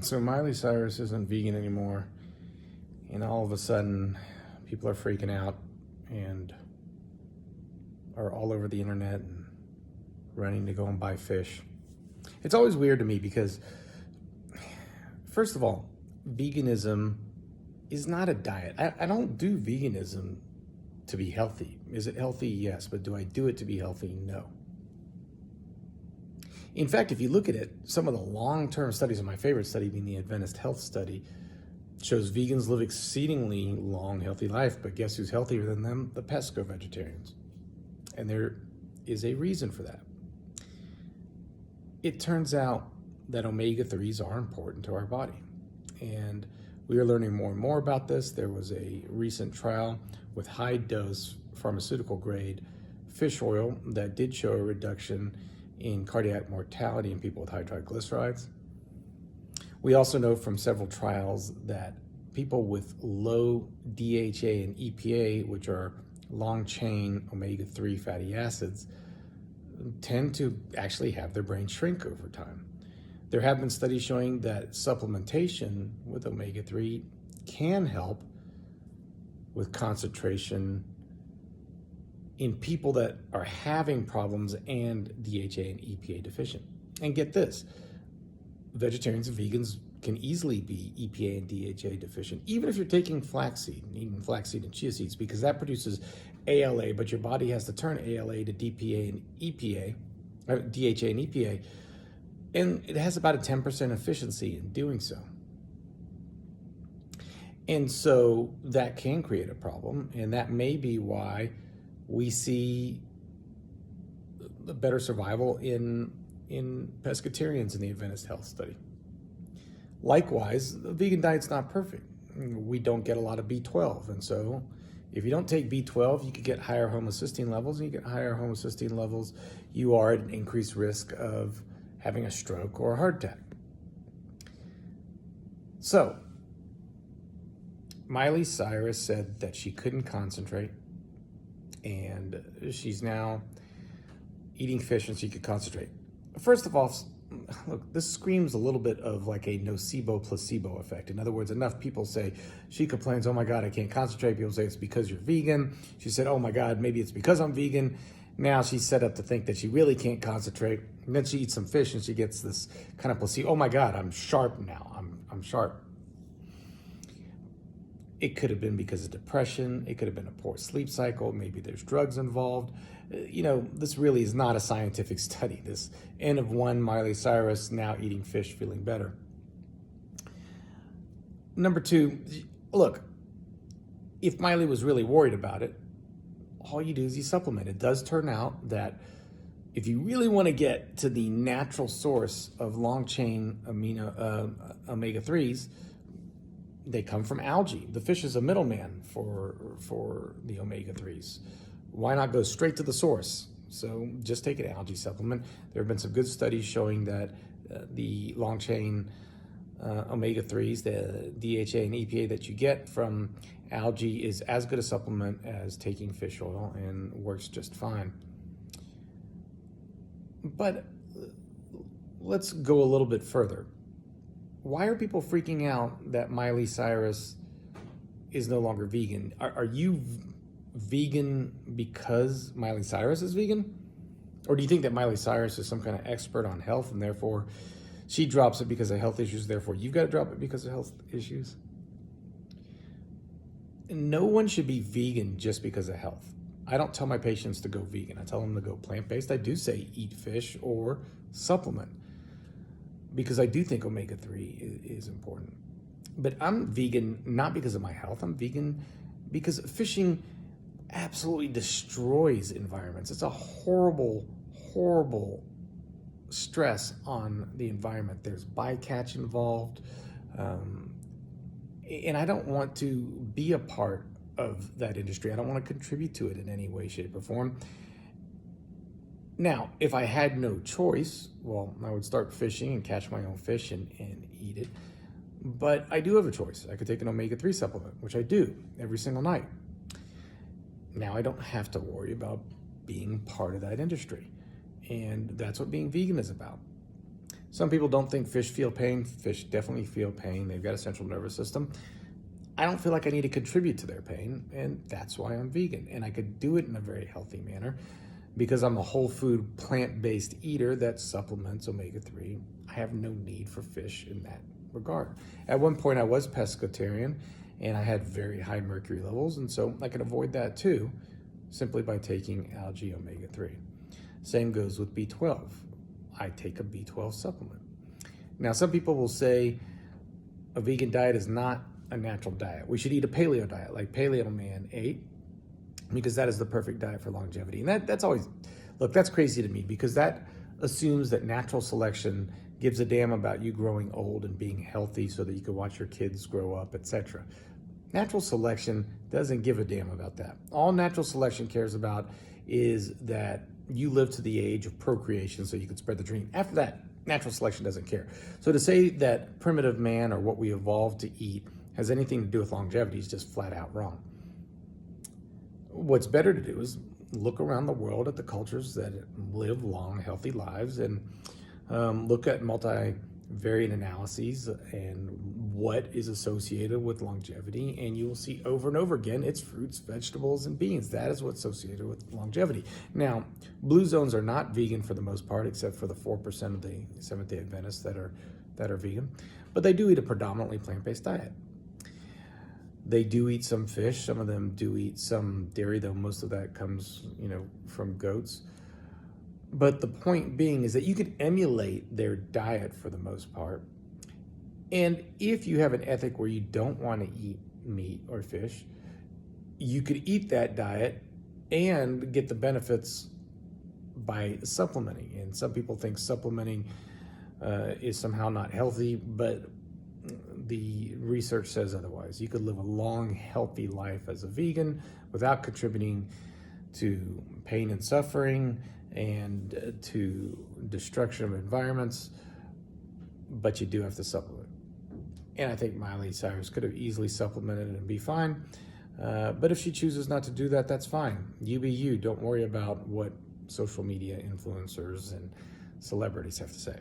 So Miley Cyrus isn't vegan anymore, and all of a sudden, people are freaking out and are all over the internet and running to go and buy fish. It's always weird to me because, first of all, veganism is not a diet. I don't do veganism to be healthy. Is it healthy? Yes. But do I do it to be healthy? No. In fact, if you look at it, some of the long-term studies, and my favorite study being the Adventist Health Study, shows vegans live exceedingly long, healthy life, but guess who's healthier than them? The pesco-vegetarians. And there is a reason for that. It turns out that omega-3s are important to our body. And we are learning more and more about this. There was a recent trial with high-dose pharmaceutical-grade fish oil that did show a reduction in cardiac mortality in people with high triglycerides. We also know from several trials that people with low DHA and EPA, which are long-chain omega-3 fatty acids, tend to actually have their brain shrink over time. There have been studies showing that supplementation with omega-3 can help with concentration in people that are having problems and DHA and EPA deficient. And get this, vegetarians and vegans can easily be EPA and DHA deficient, even if you're taking flaxseed, eating flaxseed and chia seeds, because that produces ALA, but your body has to turn ALA to DPA and EPA, DHA and EPA, and it has about a 10% efficiency in doing so. And so that can create a problem, and that may be why we see a better survival in pescatarians in the Adventist Health Study. Likewise, the vegan diet's not perfect. We don't get a lot of B12, and so if you don't take B12, you could get higher homocysteine levels, and you get higher homocysteine levels, you are at an increased risk of having a stroke or a heart attack. So, Miley Cyrus said that she couldn't concentrate, and she's now eating fish and she could concentrate. First of all, look, this screams a little bit of like a nocebo-placebo effect. In other words, enough people say, she complains, oh my God, I can't concentrate. People say it's because you're vegan. She said, oh my God, maybe it's because I'm vegan. Now she's set up to think that she really can't concentrate. And then she eats some fish and she gets this kind of placebo. Oh my God, I'm sharp now. I'm sharp. It could have been because of depression. It could have been a poor sleep cycle. Maybe there's drugs involved. This really is not a scientific study. This N of one, Miley Cyrus now eating fish, feeling better. Number two, look, if Miley was really worried about it, all you do is you supplement. It does turn out that if you really want to get to the natural source of long-chain omega-3s, they come from algae. The fish is a middleman for the omega-3s. Why not go straight to the source? So just take an algae supplement. There have been some good studies showing that the long-chain omega-3s, the DHA and EPA that you get from algae is as good a supplement as taking fish oil and works just fine. But let's go a little bit further. Why are people freaking out that Miley Cyrus is no longer vegan? Are you vegan because Miley Cyrus is vegan? Or do you think that Miley Cyrus is some kind of expert on health and therefore she drops it because of health issues, therefore you've got to drop it because of health issues? No one should be vegan just because of health. I don't tell my patients to go vegan. I tell them to go plant-based. I do say eat fish or supplement, because I do think omega-3 is important. But I'm vegan not because of my health. I'm vegan because fishing absolutely destroys environments. It's a horrible, horrible stress on the environment. There's bycatch involved. And I don't want to be a part of that industry. I don't want to contribute to it in any way, shape, or form. Now, if I had no choice, well, I would start fishing and catch my own fish and eat it. But I do have a choice. I could take an omega-3 supplement, which I do every single night. Now I don't have to worry about being part of that industry. And that's what being vegan is about. Some people don't think fish feel pain. Fish definitely feel pain. They've got a central nervous system. I don't feel like I need to contribute to their pain, and that's why I'm vegan. And I could do it in a very healthy manner because I'm a whole food, plant-based eater that supplements omega-3. I have no need for fish in that regard. At one point, I was pescatarian, and I had very high mercury levels, and so I can avoid that too, simply by taking algae omega-3. Same goes with B12. I take a B12 supplement. Now, some people will say a vegan diet is not a natural diet. We should eat a paleo diet like Paleo Man ate, because that is the perfect diet for longevity. And that's always, look, that's crazy to me, because that assumes that natural selection gives a damn about you growing old and being healthy so that you can watch your kids grow up, etc. Natural selection doesn't give a damn about that. All natural selection cares about is that you live to the age of procreation so you can spread the dream. After that, natural selection doesn't care. So to say that primitive man, or what we evolved to eat, has anything to do with longevity is just flat out wrong. What's better to do is look around the world at the cultures that live long, healthy lives, and look at multivariate analyses and what is associated with longevity, and you will see over and over again it's fruits, vegetables, and beans. That is what's associated with longevity. Now, blue zones are not vegan for the most part, except for the 4% of the Seventh-day Adventists that are vegan, but they do eat a predominantly plant-based diet. They do eat some fish. Some of them do eat some dairy, though most of that comes, from goats. But the point being is that you can emulate their diet for the most part. And if you have an ethic where you don't want to eat meat or fish, you could eat that diet and get the benefits by supplementing. And some people think supplementing is somehow not healthy, but the research says otherwise. You could live a long, healthy life as a vegan without contributing to pain and suffering and to destruction of environments, but you do have to supplement. And I think Miley Cyrus could have easily supplemented and be fine. But if she chooses not to do that, that's fine. You be you. Don't worry about what social media influencers and celebrities have to say.